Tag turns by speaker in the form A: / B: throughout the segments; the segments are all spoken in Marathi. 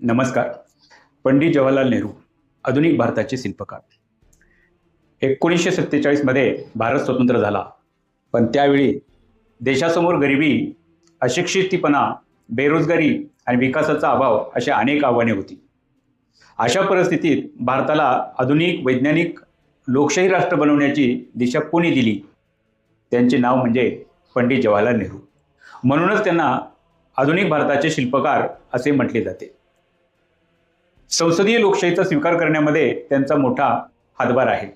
A: नमस्कार. पंडित जवाहरलाल नेहरू आधुनिक भारताचे शिल्पकार. 1947 मध्ये भारत स्वतंत्र झाला, पण त्यावेळी देशासमोर गरिबी, अशिक्षितपणा, बेरोजगारी आणि विकासाचा अभाव अशा अनेक आव्हाने होती. अशा परिस्थितीत भारताला आधुनिक वैज्ञानिक लोकशाही राष्ट्र बनवण्याची दिशा कोणी दिली? त्यांचे नाव म्हणजे पंडित जवाहरलाल नेहरू. म्हणूनच त्यांना आधुनिक भारताचे शिल्पकार असे म्हटले जाते. संसदीय लोकशाहीचा स्वीकार करण्यामध्ये त्यांचा मोठा हातभार आहे.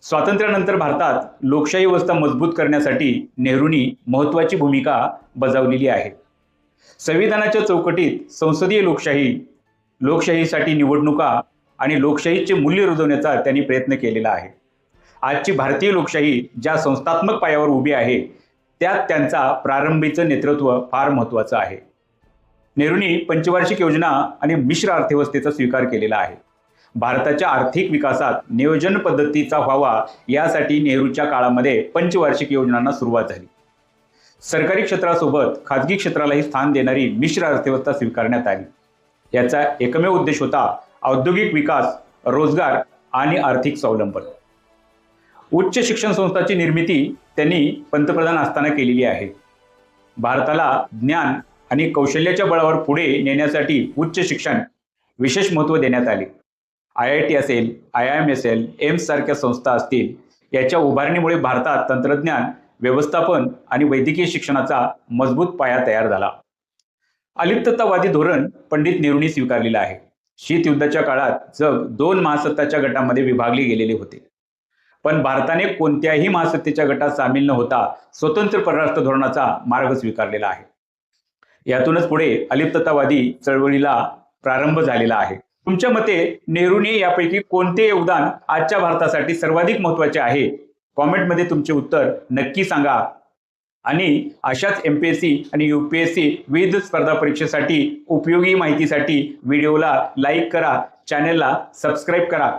A: स्वातंत्र्यानंतर भारतात लोकशाही व्यवस्था मजबूत करण्यासाठी नेहरूंनी महत्त्वाची भूमिका बजावलेली आहे. संविधानाच्या चौकटीत संसदीय लोकशाही, लोकशाहीसाठी निवडणुका आणि लोकशाहीचे मूल्य रुजवण्याचा त्यांनी प्रयत्न केलेला आहे. आजची भारतीय लोकशाही ज्या संस्थात्मक पायावर उभी आहे, त्यात त्यांचा प्रारंभीचं नेतृत्व फार महत्त्वाचं आहे. नेहरूंनी पंचवार्षिक योजना आणि मिश्र अर्थव्यवस्थेचा स्वीकार केलेला आहे. भारताच्या आर्थिक विकासात नियोजन पद्धतीचा व्हावा यासाठी नेहरूच्या काळामध्ये पंचवार्षिक योजनांना सुरुवात झाली. सरकारी क्षेत्रासोबत खाजगी क्षेत्रालाही स्थान देणारी मिश्र अर्थव्यवस्था स्वीकारण्यात आली. याचा एकमेव उद्देश होता औद्योगिक विकास, रोजगार आणि आर्थिक स्वावलंबन. उच्च शिक्षण संस्थांची निर्मिती त्यांनी पंतप्रधान असताना केलेली आहे. भारताला ज्ञान आणि कौशल्याच्या बळावर पुढे नेण्यासाठी उच्च शिक्षण विशेष महत्त्व देण्यात आले. IIT असेल, IIM असेल, एम्स सारख्या संस्था असतील, याच्या उभारणीमुळे भारतात तंत्रज्ञान, व्यवस्थापन आणि वैद्यकीय शिक्षणाचा मजबूत पाया तयार झाला. अलिप्ततावादी धोरण पंडित नेहरूंनी स्वीकारलेलं आहे. शीत युद्धाच्या काळात जग 2 महासत्ताच्या गटामध्ये विभागले गेलेले होते, पण भारताने कोणत्याही महासत्तेच्या गटात सामील न होता स्वतंत्र परराष्ट्र धोरणाचा मार्ग स्वीकारलेला आहे. यातूनच पुढे अलिप्ततावादी चळवळीला प्रारंभ झालेला आहे. तुमच्या मते नेहरूंनी यापैकी कोणते योगदान आजच्या भारतासाठी सर्वाधिक महत्त्वाचे आहे? कॉमेंटमध्ये तुमचे उत्तर नक्की सांगा. आणि अशाच MPSC आणि UPSC विविध स्पर्धा परीक्षेसाठी उपयोगी माहितीसाठी व्हिडिओला लाईक करा, चॅनलला सबस्क्राईब करा.